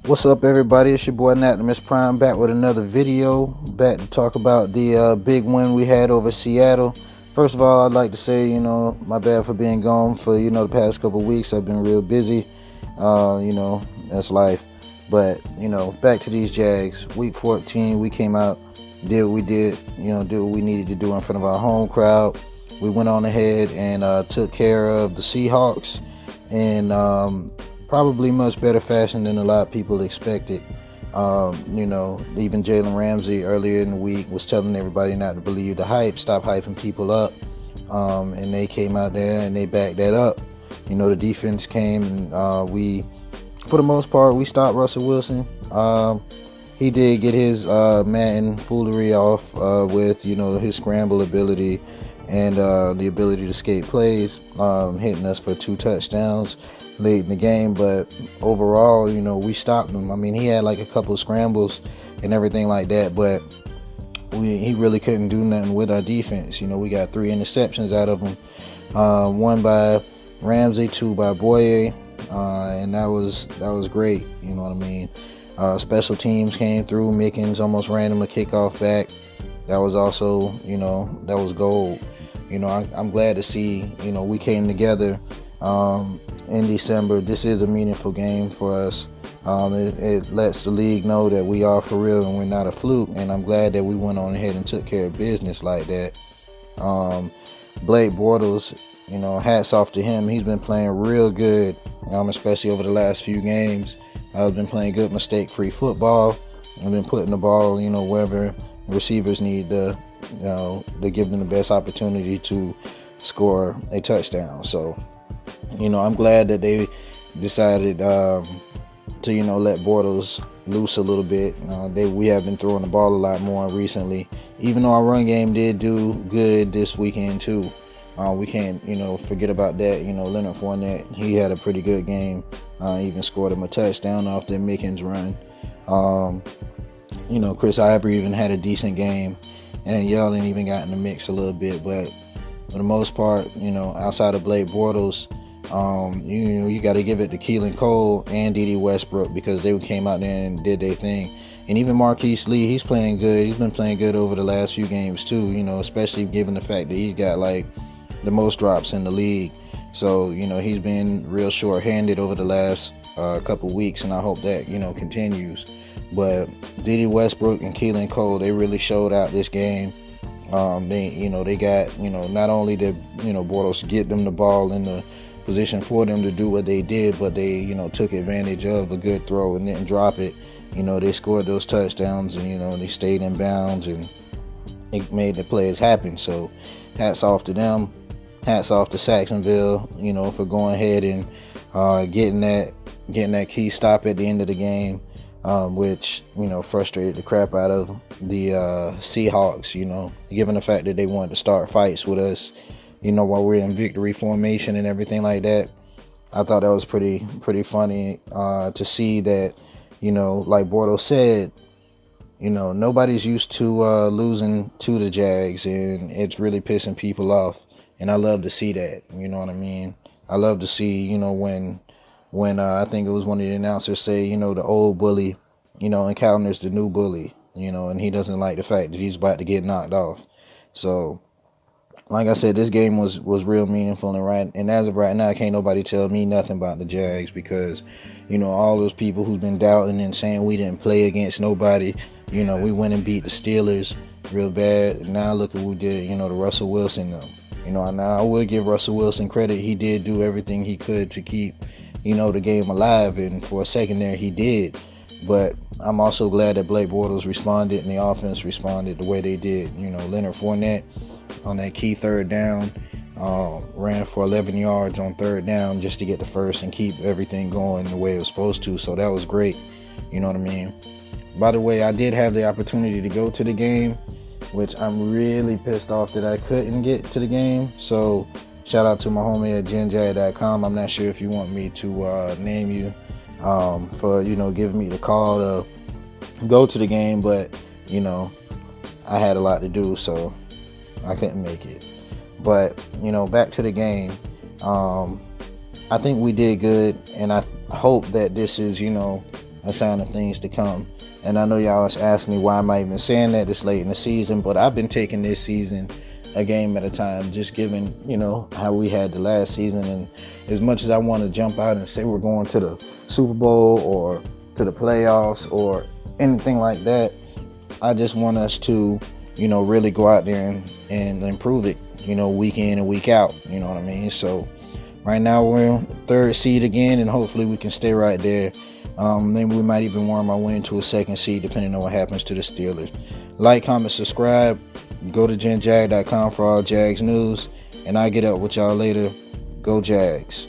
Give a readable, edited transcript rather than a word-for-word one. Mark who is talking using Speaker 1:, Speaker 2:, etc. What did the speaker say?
Speaker 1: What's up, everybody? It's your boy Nat Prime back with another video. Back to talk about the big win we had over Seattle. First of all, I'd like to say, my bad for being gone for, the past couple weeks. I've been real busy. That's life. But, back to these Jags. Week 14, we came out, did what we did, did what we needed to do in front of our home crowd. We went on ahead and took care of the Seahawks. And probably much better fashion than a lot of people expected. Even Jalen Ramsey earlier in the week was telling everybody not to believe the hype, stop hyping people up. And they came out there and they backed that up. The defense came and we, for the most part, we stopped Russell Wilson. He did get his Madden foolery off with, his scramble ability and the ability to escape plays, hitting us for 2 touchdowns late in the game. But overall, we stopped him. I mean, he had like a couple of scrambles and everything like that, but he really couldn't do nothing with our defense. We got 3 interceptions out of him, 1 by Ramsey, 2 by Boye, and that was great. You know what I mean? Special teams came through. Mickens almost ran him a kickoff back. That was also, that was gold. I'm glad to see, we came together in December. This is a meaningful game for us. It lets the league know that we are for real and we're not a fluke, and I'm glad that we went on ahead and took care of business like that. Blake Bortles, hats off to him. He's been playing real good, especially over the last few games. I've been playing good mistake-free football. I've been putting the ball, wherever receivers need to give them the best opportunity to score a touchdown. So, I'm glad that they decided to, let Bortles loose a little bit. We have been throwing the ball a lot more recently, even though our run game did do good this weekend too. We can't, forget about that. Leonard Fournette, he had a pretty good game. Even scored him a touchdown off the Mickens run. Chris Ivory even had a decent game, and Yeldon even got in the mix a little bit. But for the most part, outside of Blake Bortles, you got to give it to Keelan Cole and Dede Westbrook, because they came out there and did their thing. And even Marquise Lee, he's playing good. He's been playing good over the last few games too, especially given the fact that he's got like the most drops in the league. So, he's been real short-handed over the last couple weeks, and I hope that, continues. But Dede Westbrook and Keelan Cole, they really showed out this game. They got, not only did, Bortles get them the ball in the position for them to do what they did, but they, took advantage of a good throw and didn't drop it. They scored those touchdowns, and, they stayed in bounds, and it made the plays happen. So hats off to them. Hats off to Jacksonville, for going ahead and getting that key stop at the end of the game, which, frustrated the crap out of the Seahawks, given the fact that they wanted to start fights with us, while we're in victory formation and everything like that. I thought that was pretty funny to see that, like Bortles said, nobody's used to losing to the Jags, and it's really pissing people off. And I love to see that, you know what I mean? I love to see, when I think it was one of the announcers say, the old bully, encounters the new bully, and he doesn't like the fact that he's about to get knocked off. So, like I said, this game was real meaningful, and as of right now, can't nobody tell me nothing about the Jags, because, all those people who've been doubting and saying we didn't play against nobody, we went and beat the Steelers real bad. And now look at what we did, to Russell Wilson though. Now I will give Russell Wilson credit. He did do everything he could to keep, the game alive. And for a second there, he did. But I'm also glad that Blake Bortles responded and the offense responded the way they did. Leonard Fournette on that key 3rd down, ran for 11 yards on 3rd down just to get the first and keep everything going the way it was supposed to. So that was great. You know what I mean? By the way, I did have the opportunity to go to the game, which I'm really pissed off that I couldn't get to the game. So shout out to my homie at genjag.com. I'm not sure if you want me to name you for, giving me the call to go to the game, but, I had a lot to do, so I couldn't make it. But, back to the game. I think we did good, and I hope that this is, a sign of things to come. And I know y'all was asking me why am I even saying that this late in the season, but I've been taking this season a game at a time, just given, how we had the last season. And as much as I want to jump out and say we're going to the Super Bowl or to the playoffs or anything like that, I just want us to, really go out there and improve it, week in and week out. You know what I mean? So right now we're in third seed again, and hopefully we can stay right there. Maybe we might even worm our way into a second seed, depending on what happens to the Steelers. Like, comment, subscribe. Go to genjag.com for all Jags news, and I'll get up with y'all later. Go Jags.